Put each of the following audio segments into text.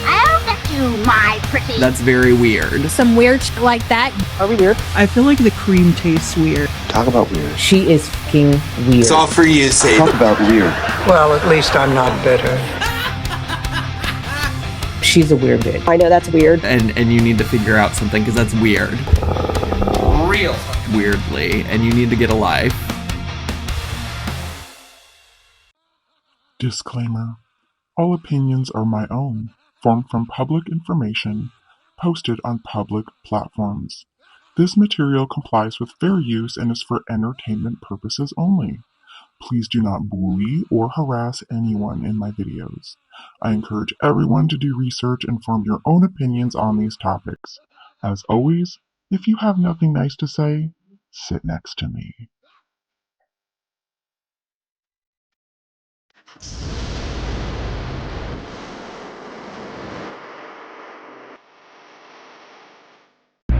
I'll get you, my pretty. That's very weird. Some weird shit like that. Are we weird? I feel like the cream tastes weird. Talk about weird. She is fucking weird. It's all for you, Sadie. Talk about weird. Well, at least I'm not bitter. She's a weird bitch. I know that's weird. And you need to figure out something because that's weird. Real. Weirdly. And you need to get a life. Disclaimer. All opinions are my own, formed from public information, posted on public platforms. This material complies with fair use and is for entertainment purposes only. Please do not bully or harass anyone in my videos. I encourage everyone to do research and form your own opinions on these topics. As always, if you have nothing nice to say, sit next to me.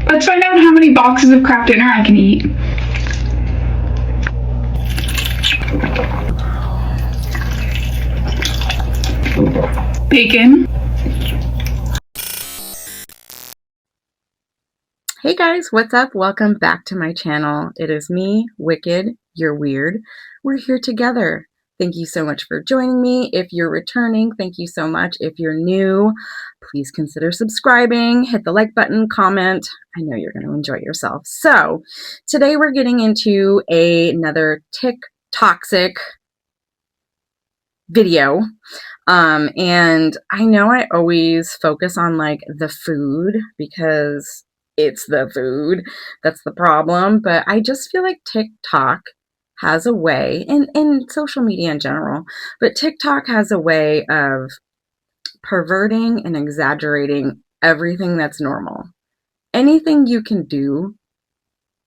Let's find out how many boxes of Kraft Dinner I can eat. Bacon. Hey guys, what's up? Welcome back to my channel. It is me, Wicked. You're weird. We're here together. Thank you so much for joining me. If you're returning, thank you so much. If you're new, please consider subscribing, hit the like button, comment. I know you're going to enjoy yourself. So today we're getting into another TIK-TOXIC video. And I know I always focus on like the food because it's the food that's the problem, but I just feel like TikTok has a way, and social media in general, but TikTok has a way of perverting and exaggerating everything that's normal. Anything you can do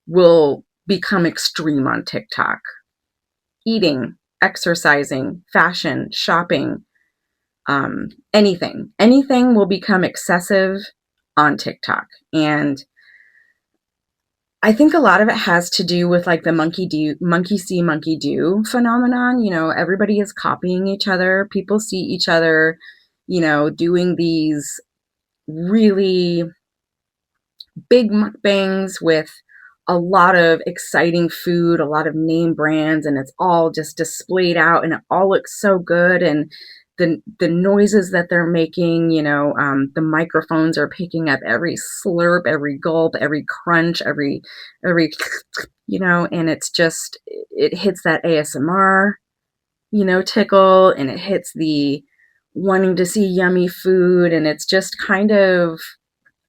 will become extreme on TikTok. Eating, exercising, fashion, shopping, anything will become excessive on TikTok. And I think a lot of it has to do with like the monkey see, monkey do phenomenon. You know, everybody is copying each other. People see each other, you know, doing these really big mukbangs with a lot of exciting food, a lot of name brands, and it's all just displayed out and it all looks so good. And the noises that they're making, you know, the microphones are picking up every slurp, every gulp, every crunch, every, you know, and it's just, it hits that ASMR, you know, tickle, and it hits the wanting to see yummy food, and it's just kind of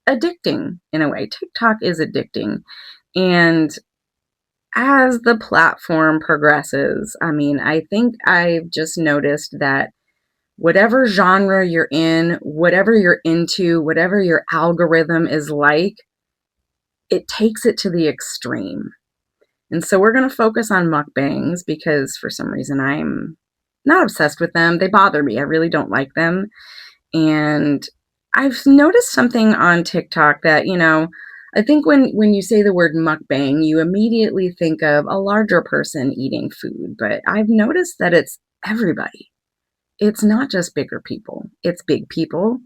addicting in a way. TikTok is addicting. And as the platform progresses, I mean, I think I've just noticed that whatever genre you're in, whatever you're into, whatever your algorithm is like, it takes it to the extreme. And so we're going to focus on mukbangs because for some reason I'm not obsessed with them. They bother me. I really don't like them. And I've noticed something on TikTok that, you know, I think when you say the word mukbang, you immediately think of a larger person eating food. But I've noticed that it's everybody. It's not just bigger people. It's big people.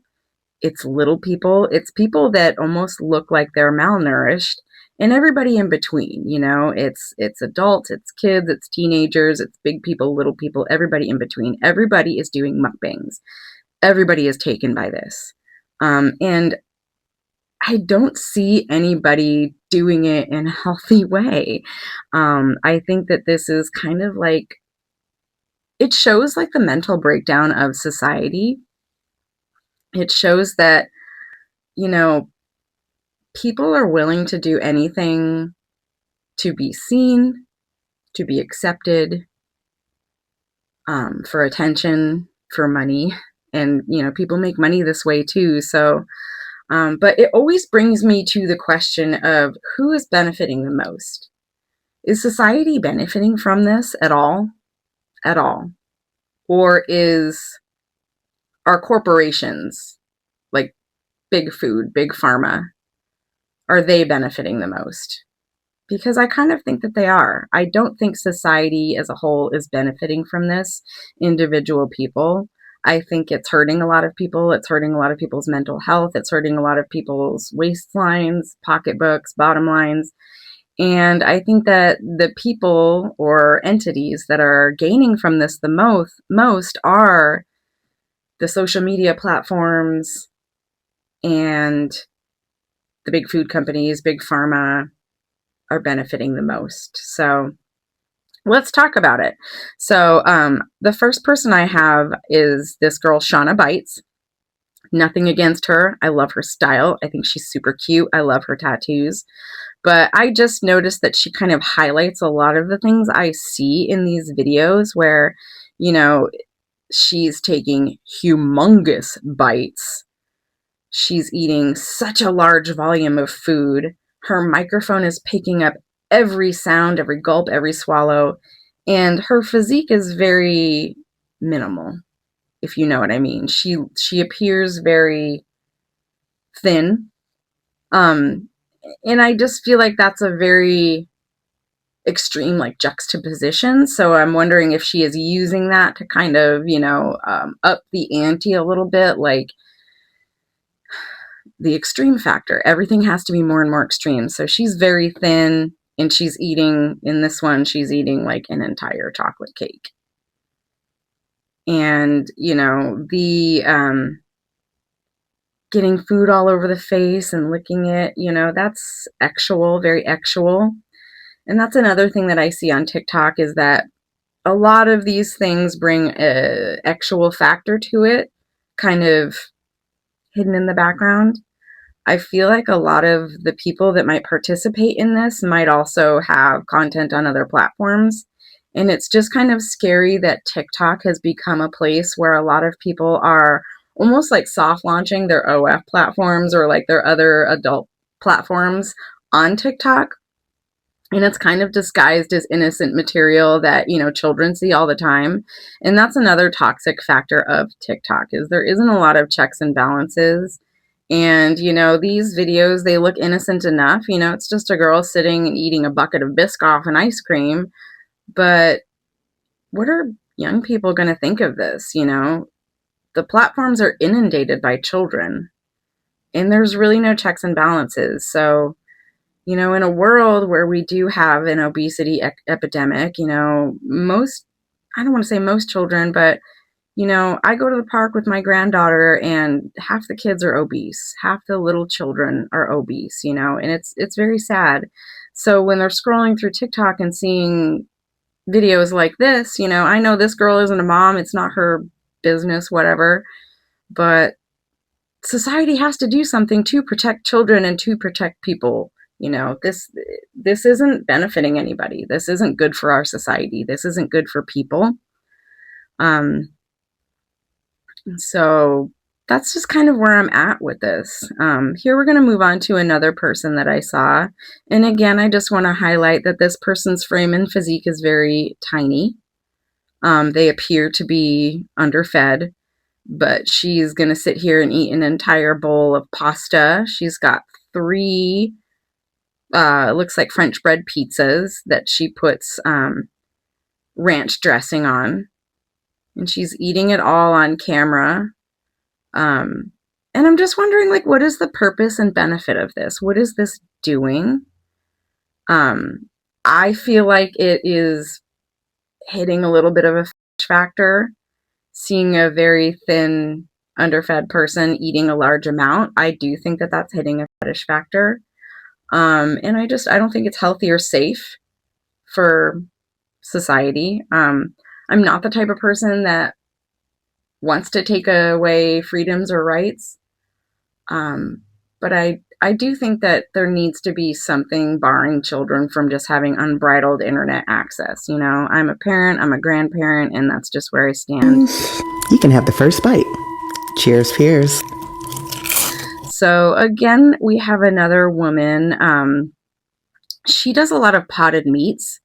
It's little people. It's people that almost look like they're malnourished, and everybody in between. You know, it's adults, it's kids, it's teenagers, it's big people, little people, everybody in between. Everybody is doing mukbangs. Everybody is taken by this. And I don't see anybody doing it in a healthy way. I think that this is kind of like, it shows like the mental breakdown of society. It shows that, you know, people are willing to do anything to be seen, to be accepted, for attention, for money. And, you know, people make money this way too. So, but it always brings me to the question of who is benefiting the most? Is society benefiting from this at all? At all? Or are corporations like big food, big pharma, are they benefiting the most? Because I kind of think that they are. I don't think society as a whole is benefiting from this, individual people. I think it's hurting a lot of people. It's hurting a lot of people's mental health. It's hurting a lot of people's waistlines, pocketbooks, bottom lines. And I think that the people or entities that are gaining from this the most are the social media platforms and the big food companies, big pharma are benefiting the most. So let's talk about it. So the first person I have is this girl, Shauna Bites. Nothing against her. I love her style. I think she's super cute. I love her tattoos. But I just noticed that she kind of highlights a lot of the things I see in these videos where, you know, she's taking humongous bites. She's eating such a large volume of food. Her microphone is picking up every sound, every gulp, every swallow. And her physique is very minimal, if you know what I mean. She appears very thin. And I just feel like that's a very extreme like juxtaposition. So I'm wondering if she is using that to kind of, up the ante a little bit, like the extreme factor. Everything has to be more and more extreme. So she's very thin and she's eating, in this one, she's eating like an entire chocolate cake. And, the getting food all over the face and licking it, that's actual, very actual. And that's another thing that I see on TikTok is that a lot of these things bring a actual factor to it, kind of hidden in the background. I feel like a lot of the people that might participate in this might also have content on other platforms. And it's just kind of scary that TikTok has become a place where a lot of people are almost like soft launching their OF platforms or like their other adult platforms on TikTok. And it's kind of disguised as innocent material that, children see all the time. And that's another toxic factor of TikTok is there isn't a lot of checks and balances. And, these videos, they look innocent enough. It's just a girl sitting and eating a bucket of Biscoff and ice cream. But what are young people going to think of this? The platforms are inundated by children. And there's really no checks and balances. So, in a world where we do have an obesity epidemic, most, I don't want to say most children, but I go to the park with my granddaughter and half the kids are obese. Half the little children are obese, and it's very sad. So when they're scrolling through TikTok and seeing videos like this, I know this girl isn't a mom. It's not her business, whatever. But society has to do something to protect children and to protect people. This isn't benefiting anybody. This isn't good for our society. This isn't good for people. So that's just kind of where I'm at with this. Here we're going to move on to another person that I saw. And again, I just want to highlight that this person's frame and physique is very tiny. They appear to be underfed, but she's going to sit here and eat an entire bowl of pasta. She's got 3, looks like French bread pizzas that she puts ranch dressing on. And she's eating it all on camera. And I'm just wondering, what is the purpose and benefit of this? What is this doing? I feel like it is hitting a little bit of a factor. Seeing a very thin, underfed person eating a large amount, I do think that that's hitting a fetish factor. And I don't think it's healthy or safe for society. I'm not the type of person that wants to take away freedoms or rights. But I do think that there needs to be something barring children from just having unbridled internet access. I'm a parent, I'm a grandparent, and that's just where I stand. You can have the first bite. Cheers, peers. So again, we have another woman. She does a lot of potted meats.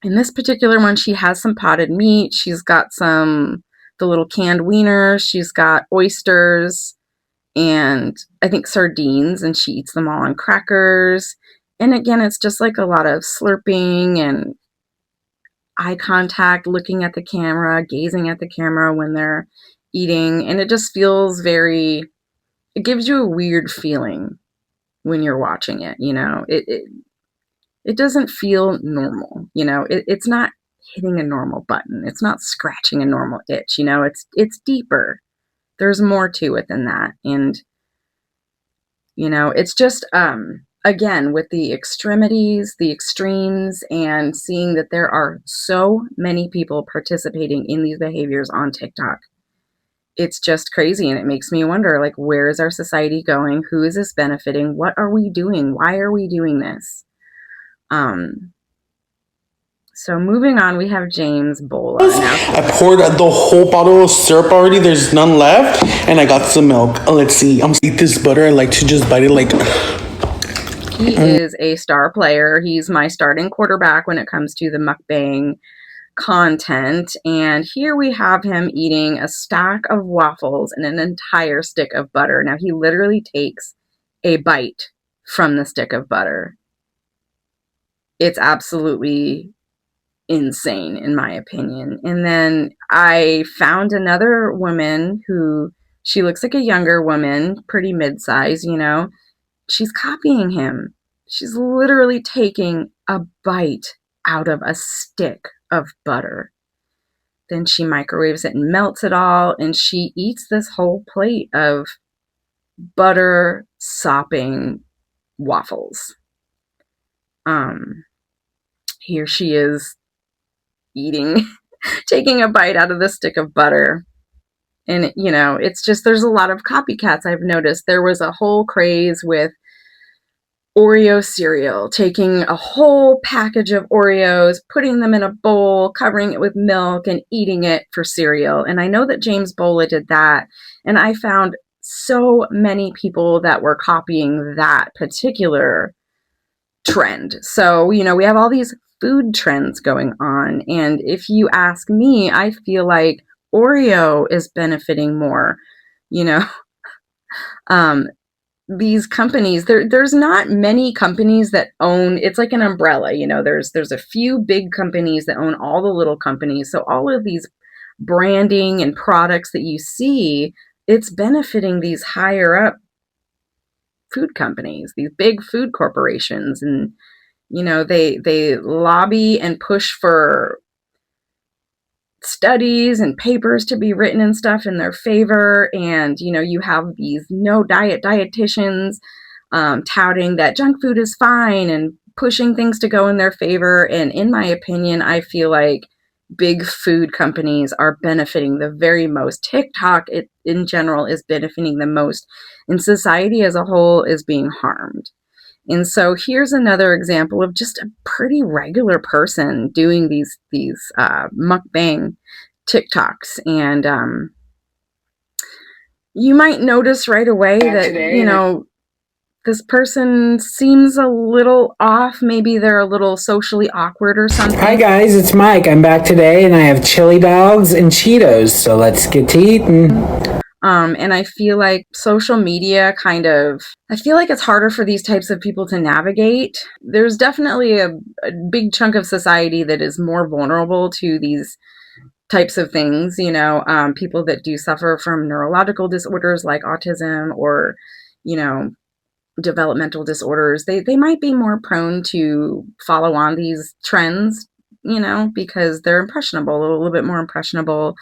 In this particular one, she has some potted meat. She's got the little canned wieners. She's got oysters and I think sardines, and she eats them all on crackers. And again, it's just like a lot of slurping, and eye contact, looking at the camera, gazing at the camera when they're eating. And it just feels it gives you a weird feeling when you're watching it. It doesn't feel normal. It's not hitting a normal button. It's not scratching a normal itch. It's deeper. There's more to it than that. And, it's just, again, with the extremities, the extremes, and seeing that there are so many people participating in these behaviors on TikTok. It's just crazy. And it makes me wonder, like, where is our society going? Who is this benefiting? What are we doing? Why are we doing this? So moving on, we have James Bola. I poured the whole bottle of syrup already. There's none left. And I got some milk. Let's see. I'm gonna eat this butter. I like to just bite it like... He is a star player. He's my starting quarterback when it comes to the mukbang content. And here we have him eating a stack of waffles and an entire stick of butter. Now, he literally takes a bite from the stick of butter. It's absolutely insane, in my opinion. And then I found another woman who, she looks like a younger woman, pretty mid-size, she's copying him. She's literally taking a bite out of a stick of butter. Then she microwaves it and melts it all, and she eats this whole plate of butter sopping waffles. Here she is eating, taking a bite out of the stick of butter. And, it's just, there's a lot of copycats I've noticed. There was a whole craze with Oreo cereal, taking a whole package of Oreos, putting them in a bowl, covering it with milk, and eating it for cereal. And I know that James Bola did that. And I found so many people that were copying that particular trend. So, we have all these food trends going on. And if you ask me, I feel like Oreo is benefiting more. These companies, there's not many companies that own, it's like an umbrella, there's a few big companies that own all the little companies. So all of these branding and products that you see, it's benefiting these higher up food companies, these big food corporations. And they lobby and push for studies and papers to be written and stuff in their favor. And, you have these no diet dietitians touting that junk food is fine and pushing things to go in their favor. And in my opinion, I feel like big food companies are benefiting the very most. TikTok, in general, is benefiting the most, and society as a whole is being harmed. And so here's another example of just a pretty regular person doing these mukbang TikToks. And you might notice right away that, this person seems a little off. Maybe they're a little socially awkward or something. Hi guys, it's Mike. I'm back today and I have chili dogs and Cheetos. So let's get to eating. And I feel like social media I feel like it's harder for these types of people to navigate. There's definitely a big chunk of society that is more vulnerable to these types of things, people that do suffer from neurological disorders like autism or, developmental disorders. They might be more prone to follow on these trends, because they're impressionable, a little bit more impressionable.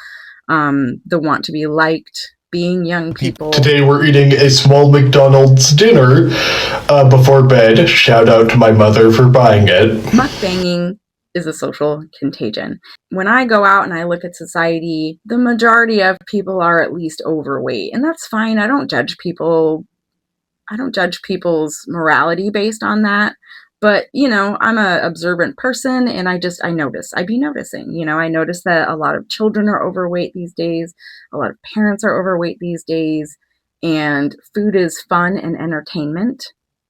They want to be liked. Being young people. Today we're eating a small McDonald's dinner before bed. Shout out to my mother for buying it. Mukbanging is a social contagion. When I go out and I look at society, the majority of people are at least overweight, and that's fine. I don't judge people. I don't judge people's morality based on that. But, I'm an observant person, and I notice. I'd be noticing, I notice that a lot of children are overweight these days. A lot of parents are overweight these days. And food is fun and entertainment.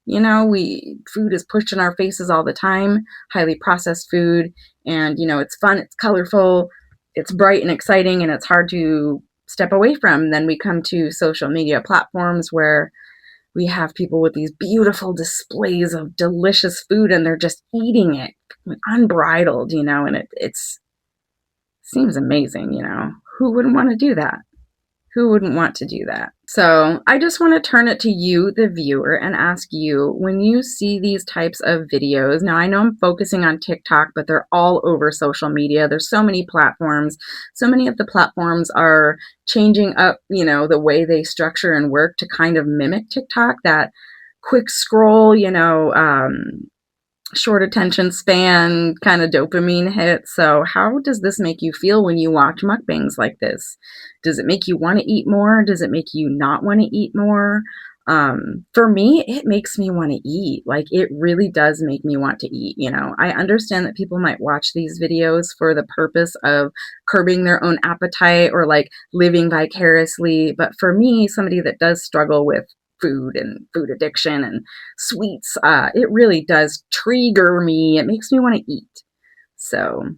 Food is pushed in our faces all the time, highly processed food. And, it's fun, it's colorful, it's bright and exciting, and it's hard to step away from. Then we come to social media platforms where We have people with these beautiful displays of delicious food and they're just eating it unbridled, you know, and it seems amazing, you know. Who wouldn't want to do that? Who wouldn't want to do that? So I just want to turn it to you, the viewer, and ask you, when you see these types of videos, now I know I'm focusing on TikTok, but they're all over social media. There's so many platforms. So many of the platforms are changing up, you know, the way they structure and work to kind of mimic TikTok, that quick scroll, you know, short attention span kind of dopamine hit. So how does this make you feel when you watch mukbangs like this? Does it make you want to eat more? Does it make you not want to eat more? For me, it makes me want to eat. Like, it really does make me want to eat. You know, I understand that people might watch these videos for the purpose of curbing their own appetite or like living vicariously. But for me, somebody that does struggle with food and food addiction and sweets, it really does trigger me. It makes me want to eat. So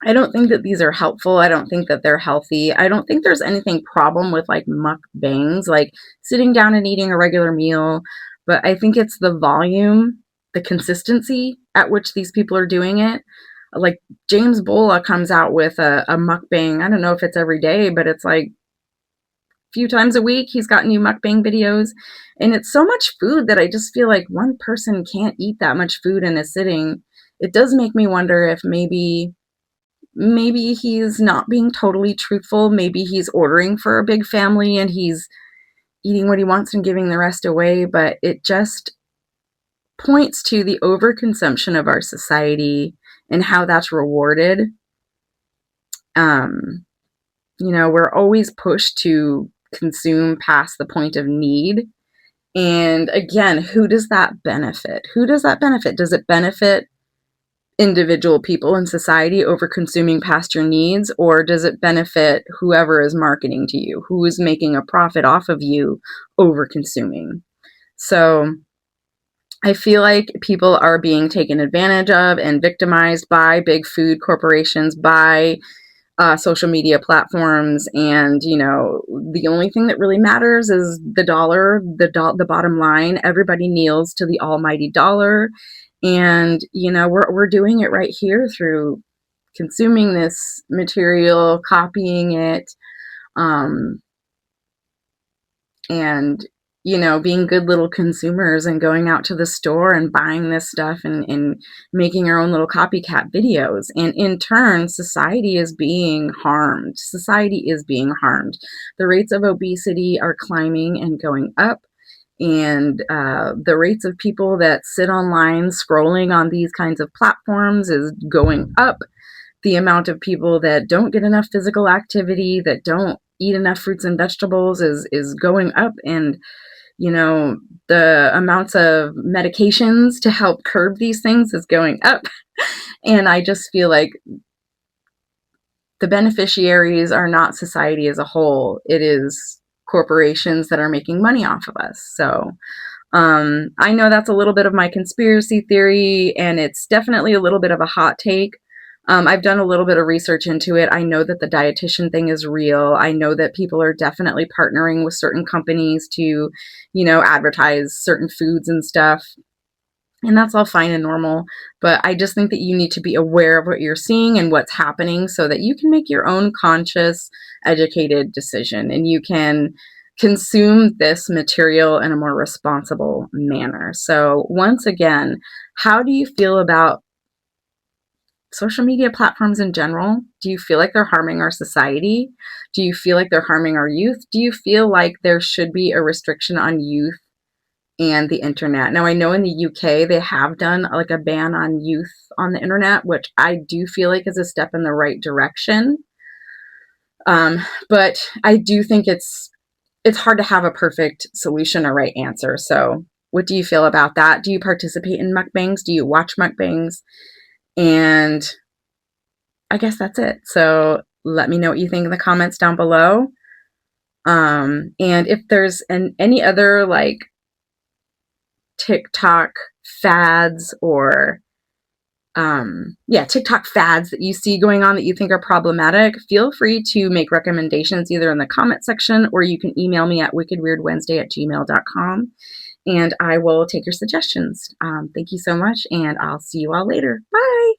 I don't think that these are helpful. I don't think that they're healthy. I don't think there's anything problem with like mukbangs, like sitting down and eating a regular meal. But I think it's the volume, the consistency at which these people are doing it. Like James Bola comes out with a mukbang. I don't know if it's every day, but it's like few times a week he's got new mukbang videos, and it's so much food that I just feel like one person can't eat that much food in a sitting. It does make me wonder if maybe he's not being totally truthful. Maybe he's ordering for a big family and he's eating what he wants and giving the rest away, but it just points to the overconsumption of our society and how that's rewarded. You know, we're always pushed to consume past the point of need. And again, who does that benefit? Who does that benefit? Does it benefit individual people in society over consuming past your needs? Or does it benefit whoever is marketing to you, who is making a profit off of you over consuming? So I feel like people are being taken advantage of and victimized by big food corporations, by social media platforms, and you know, the only thing that really matters is the dollar, the bottom line. Everybody kneels to the almighty dollar, and you know, we're doing it right here through consuming this material, copying it, and you know, being good little consumers and going out to the store and buying this stuff and making our own little copycat videos. And in turn, society is being harmed. Society is being harmed. The rates of obesity are climbing and going up. And the rates of people that sit online scrolling on these kinds of platforms is going up. The amount of people that don't get enough physical activity, that don't eat enough fruits and vegetables is going up. And you know, the amounts of medications to help curb these things is going up. And I just feel like the beneficiaries are not society as a whole. It is corporations that are making money off of us. So I know that's a little bit of my conspiracy theory, and it's definitely a little bit of a hot take. I've done a little bit of research into it. I know that the dietitian thing is real. I know that people are definitely partnering with certain companies to, you know, advertise certain foods and stuff. And that's all fine and normal. But I just think that you need to be aware of what you're seeing and what's happening so that you can make your own conscious, educated decision, and you can consume this material in a more responsible manner. So once again, how do you feel about social media platforms in general? Do you feel like they're harming our society? Do you feel like they're harming our youth? Do you feel like there should be a restriction on youth and the internet? Now, I know in the UK they have done like a ban on youth on the internet, which I do feel like is a step in the right direction. But I do think it's hard to have a perfect solution or right answer. So what do you feel about that? Do you participate in mukbangs? Do you watch mukbangs? And I guess that's it. So let me know what you think in the comments down below. And if there's any other like TikTok fads or TikTok fads that you see going on that you think are problematic, feel free to make recommendations either in the comment section, or you can email me at wickedweirdwednesday@gmail.com, and I will take your suggestions. Thank you so much, and I'll see you all later. Bye.